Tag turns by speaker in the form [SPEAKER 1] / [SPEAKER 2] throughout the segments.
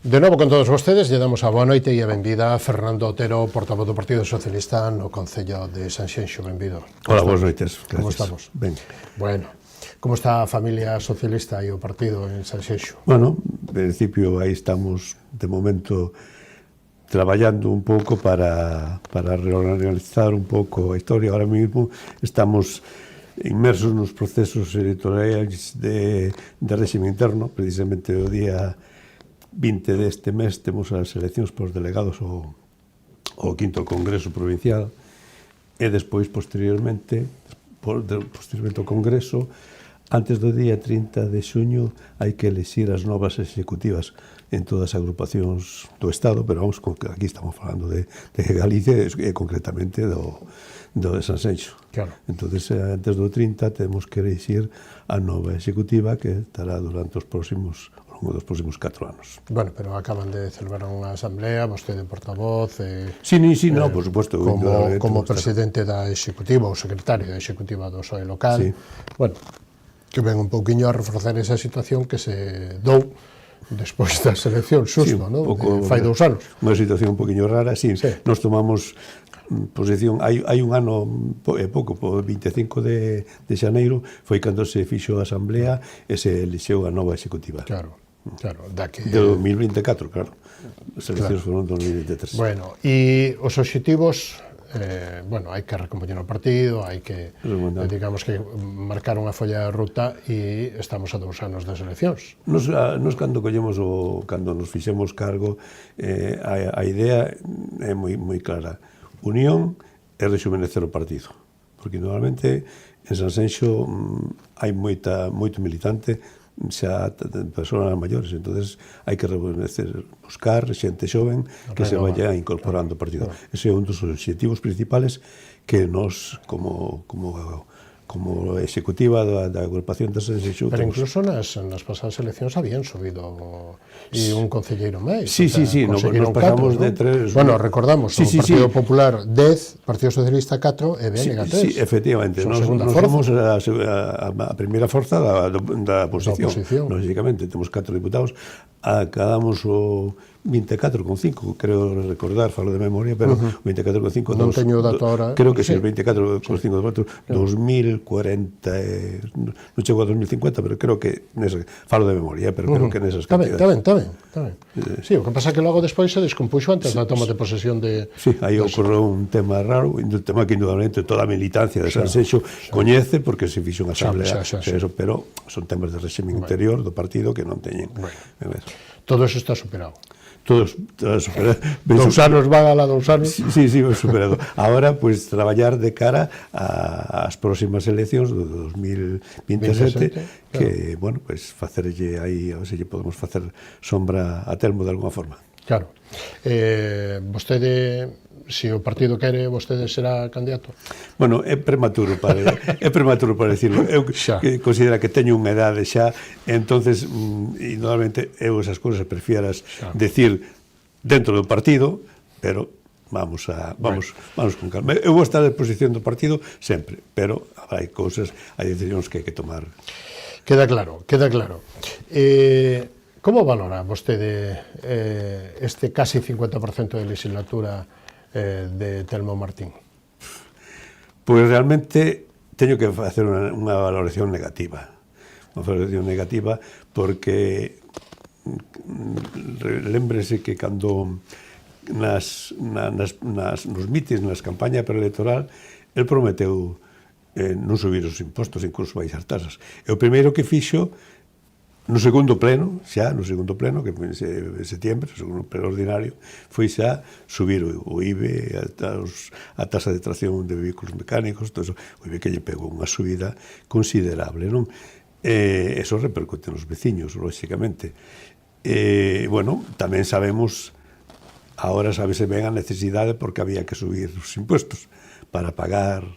[SPEAKER 1] De novo con todos vostedes, lle damos a boa noite e a benvida a Fernando Otero, portavoz do Partido Socialista no Concello de Sanxenxo. Benvido.
[SPEAKER 2] Hola, boas noites.
[SPEAKER 1] Como estamos?
[SPEAKER 2] Ben.
[SPEAKER 1] Bueno, como está a familia socialista e o partido en Sanxenxo?
[SPEAKER 2] Bueno, en principio aí estamos, de momento, traballando un pouco para reorganizar un pouco a historia. Ahora mesmo estamos inmersos nos procesos electorais de réxime interno. Precisamente o día 20 deste mes temos as eleccións por delegados ao quinto Congreso Provincial e despois, posteriormente ao Congreso, antes do día 30 de xuño hai que elexir as novas executivas en todas as agrupacións do Estado, pero vamos, aquí estamos falando de Galicia e concretamente do de Sanxenxo.
[SPEAKER 1] Claro.
[SPEAKER 2] Entonces, antes do 30 temos que elexir a nova executiva que estará durante os próximos 4 anos.
[SPEAKER 1] Bueno, pero acaban de celebrar unha asamblea, vostede portavoz...
[SPEAKER 2] Sí, no, por suposto.
[SPEAKER 1] Como presidente da executiva, ou secretario da executiva do PSOE local.
[SPEAKER 2] Sí.
[SPEAKER 1] Bueno, que ven un pouquiño a reforzar esa situación que se dou despois das eleccións, xusto, non? Fai 2 anos.
[SPEAKER 2] Unha situación un poquinho rara, sí. Nos tomamos posición, hai un ano e pouco, po 25 de xaneiro, foi cando se fixo a asamblea e se elixeu a nova executiva.
[SPEAKER 1] Claro.
[SPEAKER 2] De 2024, claro. As eleccións foron de 2023.
[SPEAKER 1] Bueno, e os obxectivos, bueno, hai que recompoñer o partido, hai que, digamos que marcar unha folla de ruta e estamos a 2 anos das eleccións.
[SPEAKER 2] Nos cando collemos cando nos fixemos cargo, a idea é moi clara. Unión e rexuvenecer o partido. Porque normalmente en Sanxenxo hai moito militante, xa persoas maiores, entonces hai que buscar xente xoven que se vaya incorporando ao partido. Ese é un dos obxectivos principales que nos, como executiva da agrupación de Sanxenxo...
[SPEAKER 1] Pero incluso nas pasadas eleccións habían subido e un concelleiro máis.
[SPEAKER 2] Sí, nos pasamos de 3...
[SPEAKER 1] Bueno, recordamos, o Partido Popular 10, Partido Socialista 4 e BNG 3.
[SPEAKER 2] Sí, efectivamente. Nos somos a primeira forza da oposición. Lógicamente, temos 4 diputados, acabamos o 24,5, creo recordar, falo de memoria, pero 24,5...
[SPEAKER 1] Non teño o dato ahora.
[SPEAKER 2] Creo que sí, 24,5 2040, non chego a 2050, pero creo que falo de memoria, pero creo que nesas cantidades.
[SPEAKER 1] Está ben. Sí, o que pasa é que logo despois se descompuxo antes da toma de posesión de...
[SPEAKER 2] Sí, aí ocorreu un tema raro, un tema que indudablemente toda a militancia de Sanxenxo coñece, porque se fixo unha asamblea, pero son temas de réxime interior do partido que non teñen.
[SPEAKER 1] Todo eso está superado.
[SPEAKER 2] Todos superado.
[SPEAKER 1] 2 anos van a la 2 anos.
[SPEAKER 2] Sí, superado. Ahora, pues, traballar de cara ás próximas eleccións do 2027, que, bueno, pues, facerlle aí, a ver se lle podemos facer sombra a Telmo de alguna forma.
[SPEAKER 1] Claro. Vostede, se o partido quere, vostede será candidato?
[SPEAKER 2] Bueno, é prematuro para decirlo. Eu considero que teño unha edade xa, entonces, indudablemente, eu esas cousas prefieras decir dentro do partido, pero vamos con calma. Eu vou estar a disposición do partido sempre, pero hai decisións que hai que tomar.
[SPEAKER 1] Queda claro. Como valora vostede este casi 50% de legislatura de Telmo Martín?
[SPEAKER 2] Pois realmente teño que facer unha valoración negativa. Porque lémbrese que cando nos mítins, nas campañas preelectoral, el prometeu non subir os impostos, incluso baixar tasas. E o primeiro que fixo no segundo pleno, que foi en setembro, o segundo pleno ordinario, foi xa subir o IBE, a tasa de tracción de vehículos mecánicos, todo eso, o IBE que lle pegou unha subida considerable, non? Eso repercute nos veciños, lógicamente. Bueno, tamén sabemos, agora sabese ben a necesidade porque había que subir os impostos para pagar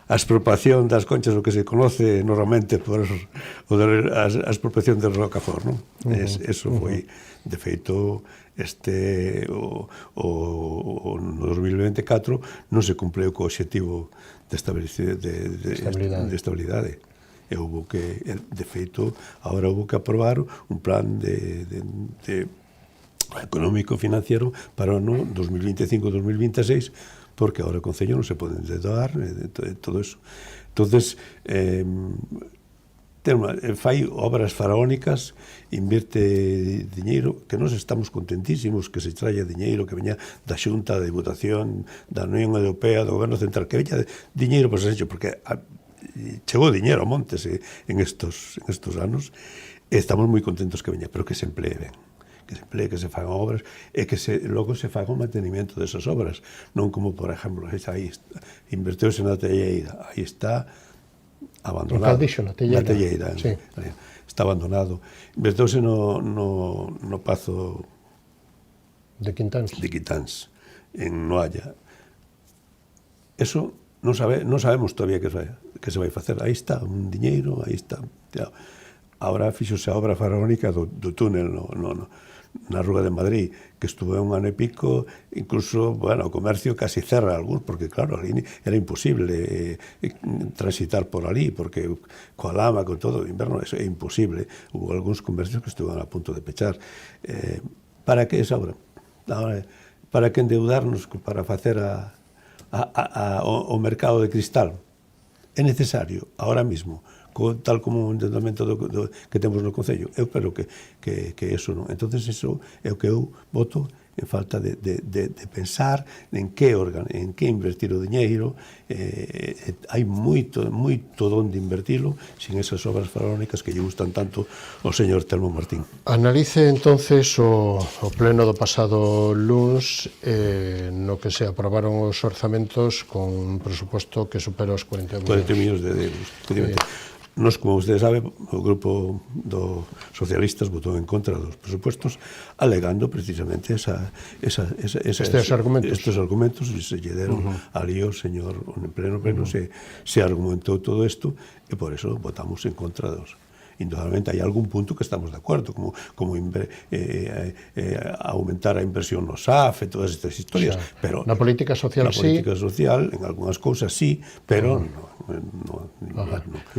[SPEAKER 2] a expropiación das conchas, o que se conoce normalmente por a expropiación de Rocafort, non? Eso foi, de feito, no 2024 non se cumpleu co obxectivo de estabilidade. E houve que, de feito, agora houve que aprobar un plan de económico financiero para o ano 2025-2026, porque agora o Concello non se pode endeudar, todo eso. Entonces, fai obras faraónicas, invierte diñeiro, que nós estamos contentísimos que se traia diñeiro, que veña da Xunta, da Diputación, da Unión Europea, do Goberno Central, que veña diñeiro, pois hecho, porque chegou diñeiro a montes en estos anos, e estamos moi contentos que veña, pero que se emplee ben, que se emplee, que se fagan obras, e que logo se faga o mantenimiento desas obras, non como, por exemplo, aí inverteuse na Telleira, aí está abandonado.
[SPEAKER 1] Na Telleira,
[SPEAKER 2] sí. Está abandonado. Inverteuse no Pazo
[SPEAKER 1] de Quintáns,
[SPEAKER 2] en Noalla. Eso non sabemos todavía que se vai facer. Aí está un diñeiro, aí está. Agora fixose a obra faraónica do túnel na Rúa de Madrid, que estuvo un ano e pico, incluso, bueno, o comercio casi cerra algúns, porque claro, ali era imposible transitar por ali, porque coa lama, con todo, o inverno, é imposible. Hubo algúns comercios que estuvan a punto de pechar. Para que esa obra? Para que endeudarnos para facer o mercado de cristal? É necesario, ahora mismo, tal como o endeudamento que temos no Concello. Eu espero que eso non. Entón, eso é o que eu voto en falta de pensar en que invertir o diñeiro. Hai moito donde invertilo sin esas obras faraónicas que lle gustan tanto ao señor Telmo Martín.
[SPEAKER 1] Analice entonces o pleno do pasado luns no que se aprobaron os orzamentos con un presuposto que supera os 40
[SPEAKER 2] millóns de euros. Nos, como usted sabe, o grupo dos socialistas votou en contra dos presupostos, alegando precisamente estes argumentos, e se lle deron ali o señor en pleno se argumentou todo isto, e por eso votamos en contra dos. Indudablemente hai algún punto que estamos de acordo, como aumentar a inversión no SAF e todas estas historias, pero
[SPEAKER 1] na política social
[SPEAKER 2] en algunhas cousas sí, pero no.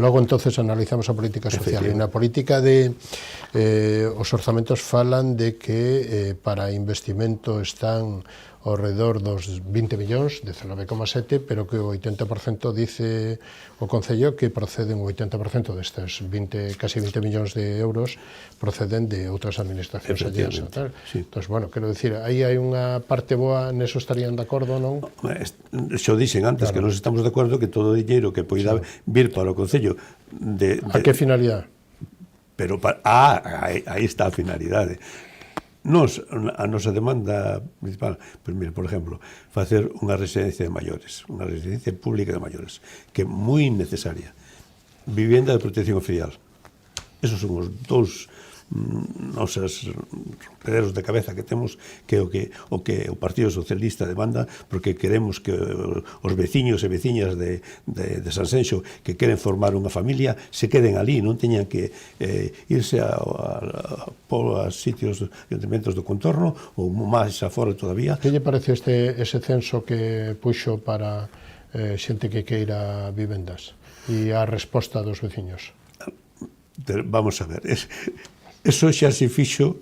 [SPEAKER 1] Logo entonces analizamos a política social, e na política os orzamentos falan de que para investimento están ao redor dos 20 millóns, 19,7, pero que o 80% dice o Concello que proceden, o 80% destes casi 20 millóns de euros proceden de outras administracións alleas. Entón, bueno, quero dicir, aí hai unha parte boa, neso estarían de acordo, non?
[SPEAKER 2] Xo dixen antes que nos estamos de acordo que todo o diñeiro que poida vir para o Concello
[SPEAKER 1] a que finalidade?
[SPEAKER 2] Pero aí está a finalidade. A nosa demanda principal, por exemplo, facer unha residencia de maiores, unha residencia pública de maiores, que é moi necesaria. Vivenda de protección oficial. Esos son os dous nosas rompederos de cabeza que temos, que é o que o Partido Socialista demanda, porque queremos que os veciños e veciñas de Sanxenxo que queren formar unha familia se queden ali, non teñan que irse a sitios, ayuntamentos do contorno ou máis afora todavía.
[SPEAKER 1] Que lle parece ese censo que puxo para xente que queira vivendas e a resposta dos veciños?
[SPEAKER 2] Vamos a ver, eso xa se fixo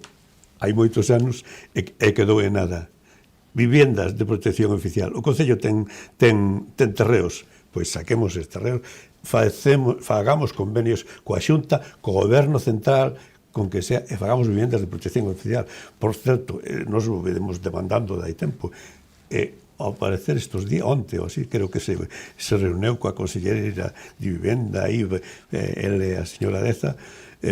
[SPEAKER 2] hai moitos anos e quedou en nada. Viviendas de protección oficial. O Concello ten terreos, pois saquemos estes terreos, fagamos convenios coa Xunta, co Goberno Central, con que sea, e fagamos viviendas de protección oficial. Por certo, nos o vedemos demandando dai tempo. Ao parecer estes días, onte ou así, creo que se reuneu coa conselleira de Vivenda, ele a señora Deza,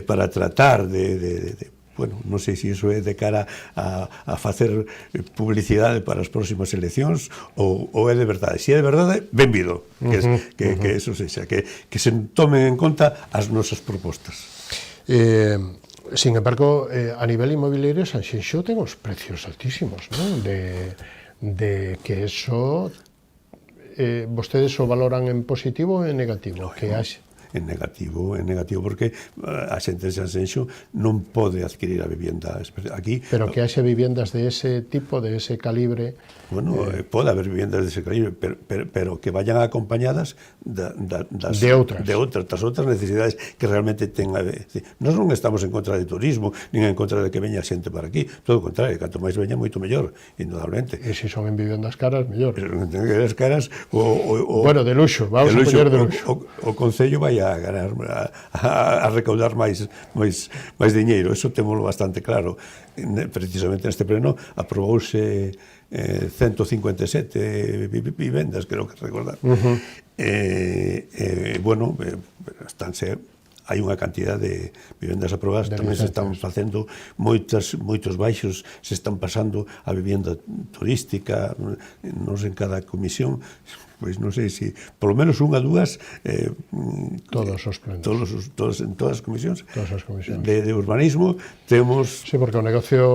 [SPEAKER 2] para tratar bueno, non sei se iso é de cara a facer publicidade para as próximas eleccións ou é de verdade. Se é de verdade, benvido que eso sexa, que se tomen en conta as nosas propostas.
[SPEAKER 1] Sin embargo, a nivel inmobiliario, Sanxenxo ten os precios altísimos, non? De que eso vostedes o valoran en positivo ou en negativo?
[SPEAKER 2] en negativo porque a xente de Sanxenxo non pode adquirir a vivienda aquí.
[SPEAKER 1] Pero que haxe viviendas de ese tipo, de ese calibre...
[SPEAKER 2] Bueno, pode haber viviendas de ese calibre, pero que vayan acompañadas de outras necesidades que realmente tenga. Nós non estamos en contra de turismo, nin en contra de que veña xente para aquí, todo o contrario, canto máis veña, moito mellor, indudablemente.
[SPEAKER 1] E se son en viviendas caras, mellor.
[SPEAKER 2] Viviendas caras,
[SPEAKER 1] bueno, de luxo, vamos a poñer de luxo.
[SPEAKER 2] O Concello vai a ganar, a recaudar máis diñeiro, eso témolo bastante claro. Precisamente neste pleno aprobouse 157 vivendas, creo que recordar. Bueno, hai unha cantidad de vivendas aprobadas, tamén se están facendo moitos baixos, se están pasando a vivenda turística, non sei, en cada comisión, pois non sei se, polo menos unha, dúas,
[SPEAKER 1] todos os plenos.
[SPEAKER 2] En todas as comisións
[SPEAKER 1] de
[SPEAKER 2] urbanismo, temos...
[SPEAKER 1] Sí, porque o negocio,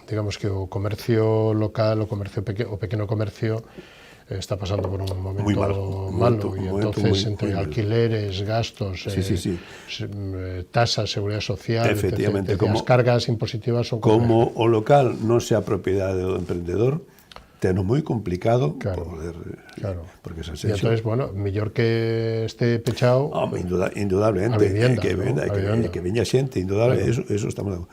[SPEAKER 1] digamos que o comercio local, o pequeno comercio, está pasando por un momento malo, y entonces entre alquileres, gastos, tasas, seguridad social,
[SPEAKER 2] efectivamente,
[SPEAKER 1] as cargas impositivas son
[SPEAKER 2] como o local non sea propiedade do emprendedor, teno moi complicado poder... Porque
[SPEAKER 1] e entonces, bueno, mellor que este pechado
[SPEAKER 2] indudablemente, que veña xente, indudable, eso estamos...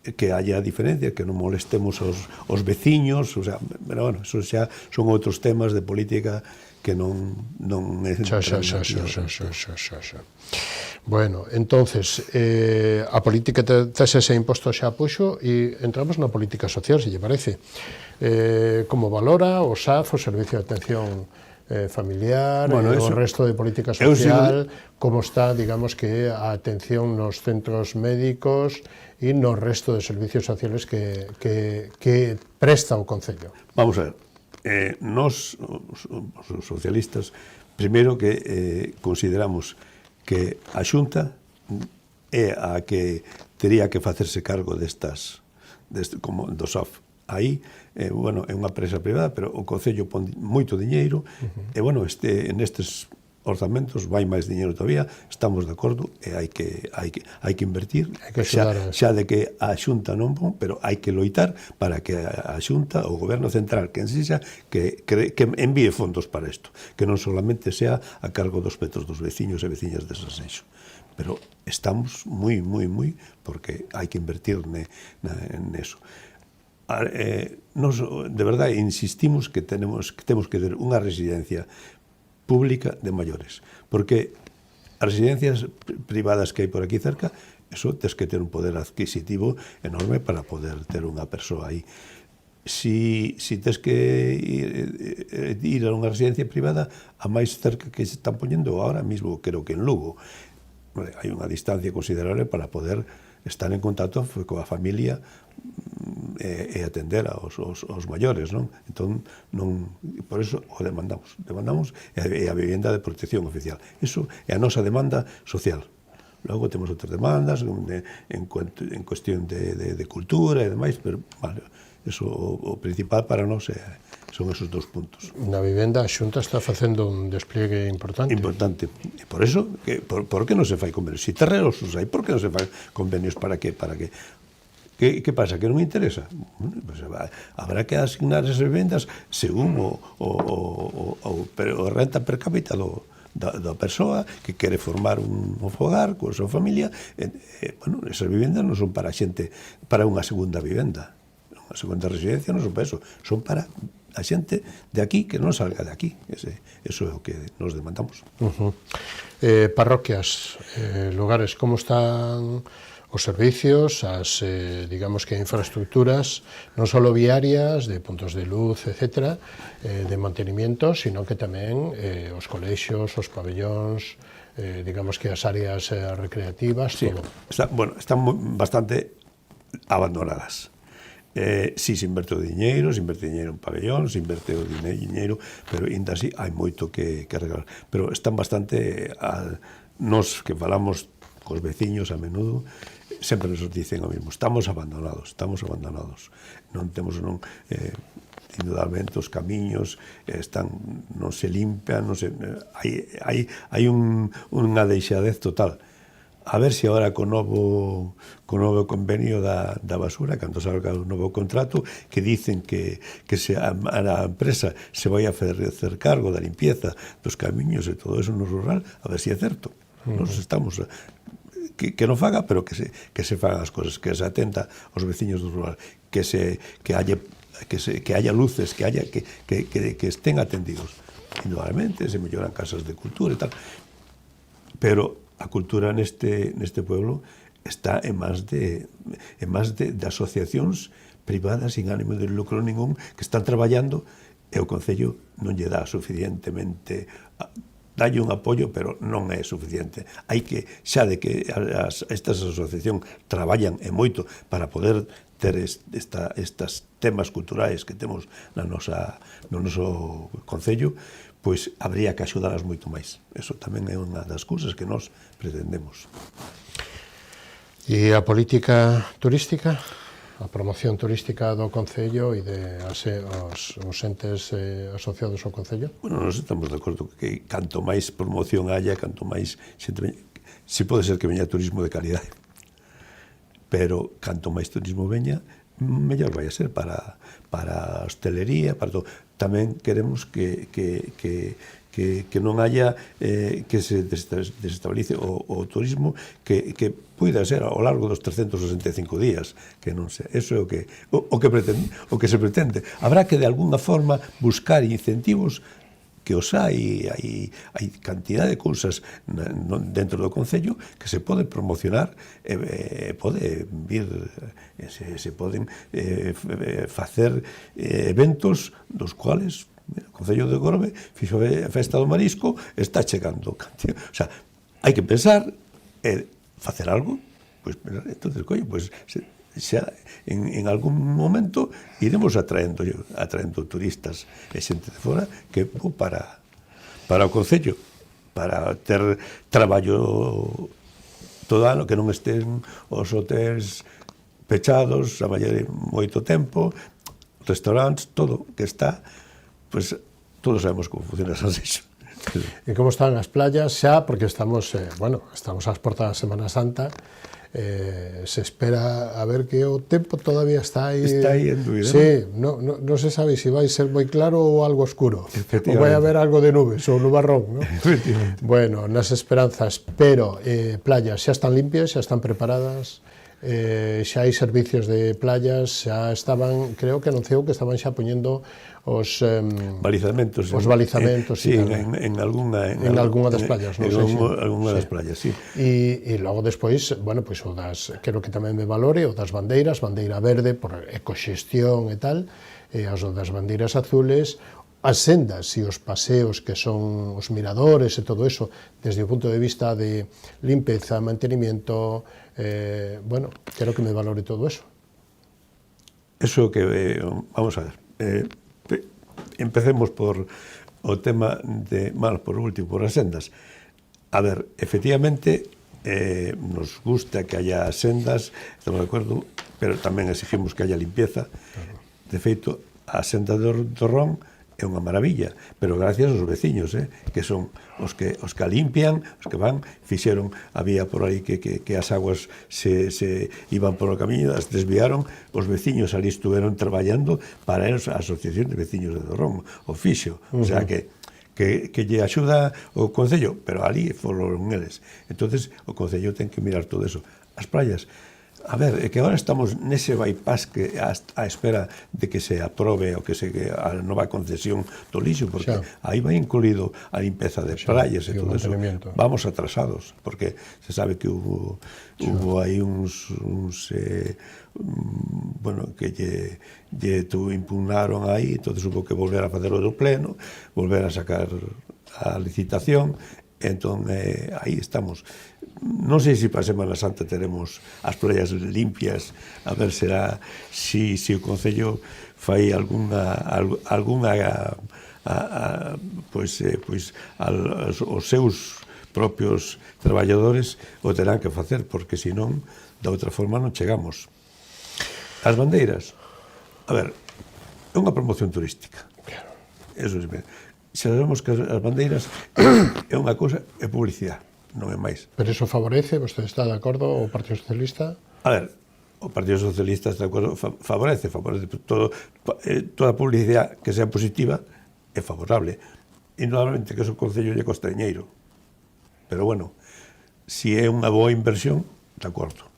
[SPEAKER 2] que haya diferencia, que non molestemos os veciños, o sea, pero bueno, eso xa son outros temas de política que non
[SPEAKER 1] Bueno, entonces, a política tese ese imposto xa puxo e entramos na política social, se lle parece. Como valora o SAF, o Servicio de Atención Familiar, o resto de política social, como está, digamos, que a atención nos centros médicos e no resto de servicios sociales que presta o Concello?
[SPEAKER 2] Vamos a ver, nós, os socialistas, primeiro que consideramos que a Xunta é a que tería que facerse cargo como do SAF. Aí, bueno, é unha empresa privada, pero o Concello pon moito diñeiro, e, bueno, nestes orzamentos vai máis diñeiro todavía, estamos de acordo, e hai que invertir, xa de que a Xunta non pon, pero hai que loitar para que a Xunta, o Goberno Central, que ensexa, que envíe fondos para isto, que non solamente sea a cargo dos petros dos veciños e veciñas de Sanxenxo. Pero estamos moi, porque hai que invertir neso. Nos, de verdade, insistimos que temos que ter unha residencia pública de maiores, porque as residencias privadas que hai por aquí cerca, eso tens que ter un poder adquisitivo enorme para poder ter unha persoa aí. Si tens que ir a unha residencia privada, a máis cerca que se están poñendo ahora mismo, creo que en Lugo, hai unha distancia considerable para poder estar en contacto coa familia e atender aos maiores, non? Entón, por eso o demandamos e a vivenda de protección oficial. Iso é a nosa demanda social. Logo temos outras demandas en cuestión de cultura e demais, pero, vale, eso, o principal para nós son esos dos puntos.
[SPEAKER 1] Na vivenda a Xunta está facendo un despliegue importante.
[SPEAKER 2] Importante. E por eso, por que non se fai convenios? Se terrenos os hai, por que non se fai convenios para que? Que pasa? Que non me interesa? Pues habrá que asignar esas vivendas según o renta per cápita da persoa que quere formar un fogar coa súa familia. Bueno, esas vivendas non son para xente, para unha segunda vivenda. Unha segunda residencia non son para eso, son para a xente de aquí que non salga de aquí. Eso é o que nos demandamos.
[SPEAKER 1] Parroquias, lugares, como están os servicios, digamos que infraestructuras, non só viarias, de puntos de luz, etc., de mantenimiento, sino que tamén os colexios, os pabellóns, digamos que as áreas recreativas, todo.
[SPEAKER 2] Están bastante abandonadas. Si se inverte o diñeiro, en pabellón, se inverte o diñeiro, pero ainda así hai moito que arreglar. Pero están bastante... Nos que falamos cos veciños a menudo, sempre nos dicen o mismo, estamos abandonados. Non temos indudablemente os camiños non se limpian, hai unha deixadez total. A ver se agora co novo convenio da basura, cando salga o novo contrato, que dicen que a empresa se vai a facer cargo da limpieza dos camiños e todo eso no rural, a ver se é certo. Nos estamos que non faga, pero que se fagan as cousas, que se atenta aos veciños do rural, que haya luces, que estén atendidos. Indudablemente se melloran casas de cultura e tal, pero a cultura neste pueblo está en máis de asociacións privadas sin ánimo de lucro ningún que están traballando e o Concello non lle dá suficientemente, dalle un apoio, pero non é suficiente. Hai que, xa de que estas asociacións traballan e moito para poder ter estas temas culturais que temos no noso Concello, pois habría que axudalas moito máis. Eso tamén é unha das cousas que nós pretendemos.
[SPEAKER 1] E a política turística? A promoción turística do Concello e os entes asociados ao Concello?
[SPEAKER 2] Bueno, nós estamos de acordo que canto máis promoción haya, canto máis xente... Si pode ser que veña turismo de calidade, pero canto máis turismo veña, mellor vai a ser para a hostelería, para todo. Tamén queremos que non haya que se desestabilice o turismo que puida ser ao largo dos 365 días, que non sei, eso é o que se pretende. Habrá que de alguna forma buscar incentivos que os hai cantidad de cousas dentro do Concello que se pode promocionar e pode vir, se poden facer eventos dos cuales o Concello de Gorbe fixo a festa do marisco, está chegando. O sea, hai que pensar e facer algo, pois, entonces, coño, pois, xa en algún momento iremos atraendo turistas e xente de fora que para o Concello, para ter traballo todo ano, que non estén os hotéis pechados a moito tempo, restaurantes, todo que está, pois todos sabemos como funciona esa sesión.
[SPEAKER 1] E como están as playas xa, porque estamos ás portas da Semana Santa, se espera a ver que o tempo todavía está aí
[SPEAKER 2] en dúbida.
[SPEAKER 1] Sí, non se sabe se vai ser moi claro ou algo oscuro, ou vai haber algo de nubes ou nubarrón, ¿no? Bueno, nas esperanzas, pero playas xa están limpias, xa están preparadas, xa hai servicios de playas, xa estaban, creo que anunciou que estaban xa poñendo os
[SPEAKER 2] balizamentos,
[SPEAKER 1] sí,
[SPEAKER 2] en algunha das playas, non sei, algunha das playas, sí.
[SPEAKER 1] E logo despois, bueno, pois o das, quero que tamén me valore, o das bandeiras, bandeira verde por ecoxestión e tal, e as das bandeiras azules, as sendas e os paseos que son os miradores e todo eso, desde o punto de vista de limpeza, mantenimiento, bueno, quero que me valore todo eso.
[SPEAKER 2] Eso que, vamos a ver, empecemos por o tema por último, por as sendas. A ver, efectivamente, nos gusta que haya sendas, estamos de acordo, pero tamén exigimos que haya limpieza. De feito, a senda do Torrón é unha maravilla, pero gracias aos veciños, que son os que a limpian, os que van, fixeron, había por aí que as aguas se iban por o camiño, as desviaron, os veciños ali estuveron traballando para a Asociación de Veciños de Torrón, o fixo, o sea que lle axuda o Concello, pero ali foron eles. Entonces o Concello ten que mirar todo eso. As playas, a ver, é que agora estamos nese bypass que a espera de que se aprobe o que a nova concesión do lixo, porque aí vai incluído a limpeza de praias e todo eso. Vamos atrasados, porque se sabe que hubo aí uns bueno, que lle impugnaron aí, entonces hubo que volver a facer outro pleno, volver a sacar a licitación. Entón, aí estamos. Non sei se para a Semana Santa teremos as playas limpias, a ver si o Concello fai algunha os seus propios traballadores o terán que facer, porque senón, da outra forma, non chegamos. As bandeiras, a ver, é unha promoción turística. Eso é. Sabemos que as bandeiras é unha cousa, é publicidade, non é máis.
[SPEAKER 1] Pero iso favorece, vostede está de acordo, o Partido Socialista?
[SPEAKER 2] A ver, o Partido Socialista está de acordo, favorece toda publicidade que sea positiva é favorable. Indudablemente que o Concello lle costa diñeiro. Pero bueno, si é unha boa inversión, de acordo.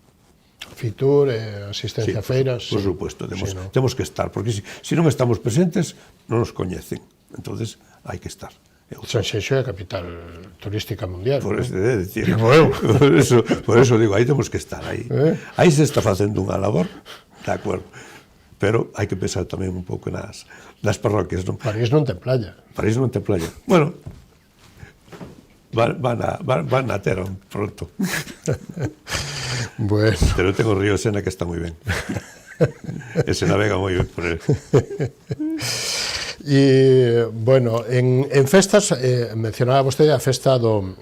[SPEAKER 1] Fitur, asistencia a feiras...
[SPEAKER 2] Por supuesto, temos que estar, porque se non estamos presentes, non nos coñecen. Entonces, hai que estar.
[SPEAKER 1] Sanxenxo é a capital turística mundial.
[SPEAKER 2] Por eso digo, aí temos que estar. Aí se está facendo unha labor, de acordo. Pero hai que pensar tamén un pouco nas parroquias.
[SPEAKER 1] París non ten playa.
[SPEAKER 2] París non ten playa. Bueno, van a ter pronto.
[SPEAKER 1] Bueno.
[SPEAKER 2] Pero tengo o río Sena que está moi ben. E se navega moi ben por él.
[SPEAKER 1] E, bueno, en festas, mencionaba vostede a feira do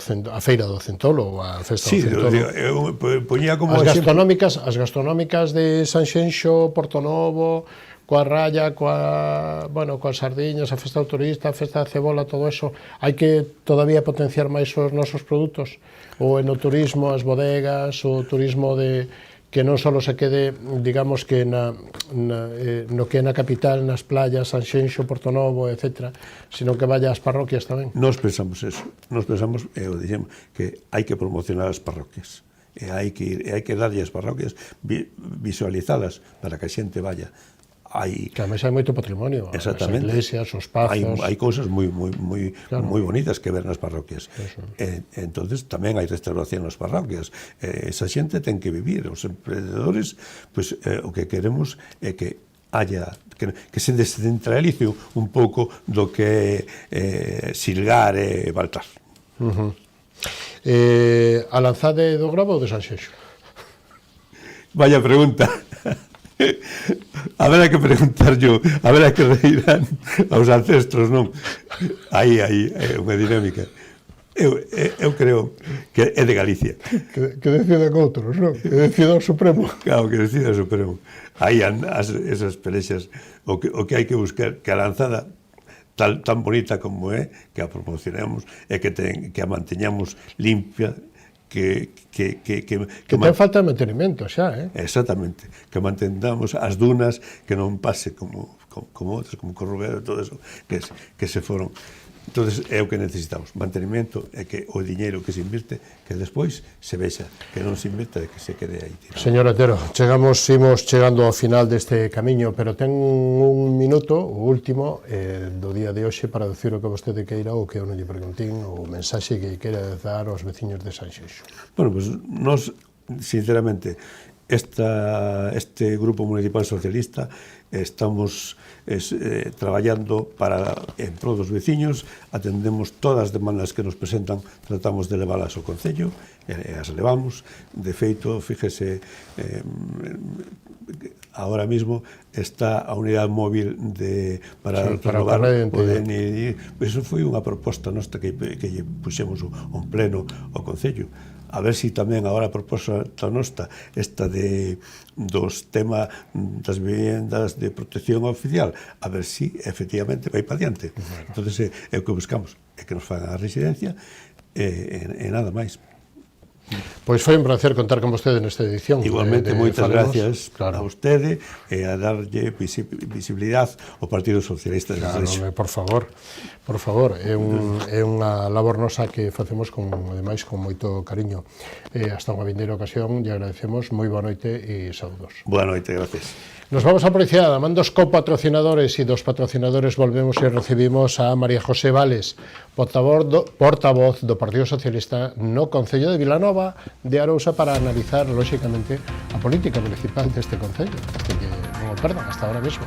[SPEAKER 1] Centolo, ou a festa do Centolo.
[SPEAKER 2] Sí, eu poñía como
[SPEAKER 1] as gastronómicas de Sanxenxo, Portonovo, coa raya, coas sardiñas, a festa do turista, a festa da cebola, todo eso, hai que todavía potenciar máis os nosos produtos? Ou no turismo, as bodegas, o turismo que non só se quede, digamos, que no que é na capital, nas playas, Sanxenxo, Portonovo, etc., sino que vaya ás parroquias tamén?
[SPEAKER 2] Nos pensamos eso. Nos pensamos, dixemos, que hai que promocionar as parroquias. E hai que darlle as parroquias visualizadas para que a xente vaya.
[SPEAKER 1] Que ademais hai moito patrimonio, as iglesias, os pazos...
[SPEAKER 2] Hai cousas moi bonitas que ver nas parroquias. Entonces tamén hai restauración nas parroquias. Esa xente ten que vivir. Os emprendedores, o que queremos é que haya, que se descentralice un pouco do que é Silgar e Baltar.
[SPEAKER 1] A lanzade do Gravo ou de Sanxenxo?
[SPEAKER 2] Vaya pregunta. Haberá que preguntar yo, haberá que reirán aos ancestros, non? Aí é unha dinámica. Eu creo que é de Galicia.
[SPEAKER 1] Que decida con outros, non? Que decida o Supremo.
[SPEAKER 2] Claro, que decida o Supremo. Aí esas pelexas, o que hai que buscar, que a lanzada tan bonita como é, que a promocionemos e que a manteñamos limpia, que
[SPEAKER 1] ten falta de mantenimento xa,
[SPEAKER 2] Exactamente, que mantendamos as dunas, que non pase como outras, como Corrubero e todo eso, que se foron. Entonces é o que necesitamos, mantenimento, e que o diñeiro que se invirte, que despois se vexa, que non se invirta e que se quede aí tirado.
[SPEAKER 1] Señor Otero, imos chegando ao final deste camiño, pero ten un minuto, o último, do día de hoxe, para decir o que vostede queira, ou que eu non lle preguntín, o mensaxe que queira dar aos veciños de Sanxenxo.
[SPEAKER 2] Bueno, pues nos, sinceramente, este Grupo Municipal Socialista estamos traballando en pro dos veciños, atendemos todas as demandas que nos presentan, tratamos de leválas ao Concello, e as levamos. De feito, fíjese, ahora mismo está a unidade móvil para renovar o DNI. Eso foi unha proposta nosa que lle puxemos un pleno ao Concello. A ver si tamén agora a proposta nosa, esta dos temas das vivendas de protección oficial, a ver si efectivamente vai para diante. Entón, é o que buscamos, é que nos fagan a residencia e nada máis.
[SPEAKER 1] Pois foi un placer contar con vostede nesta edición.
[SPEAKER 2] Igualmente, moitas gracias a vostede e a darlle visibilidade ao Partido Socialista de Sanxenxo.
[SPEAKER 1] Por favor, é unha labor nosa que facemos ademais con moito cariño. Hasta unha vindeira ocasión, lle agradecemos, moi boa noite e saúdos.
[SPEAKER 2] Boa noite, gracias.
[SPEAKER 1] Nos vamos a publicidade, a man dos copatrocinadores e dos patrocinadores volvemos e recibimos a María José Vales, portavoz do Partido Socialista no Concello de Vilanova de Arousa, para analizar, lóxicamente, a política municipal deste Concello. Así que non o perdan, hasta ahora mesmo.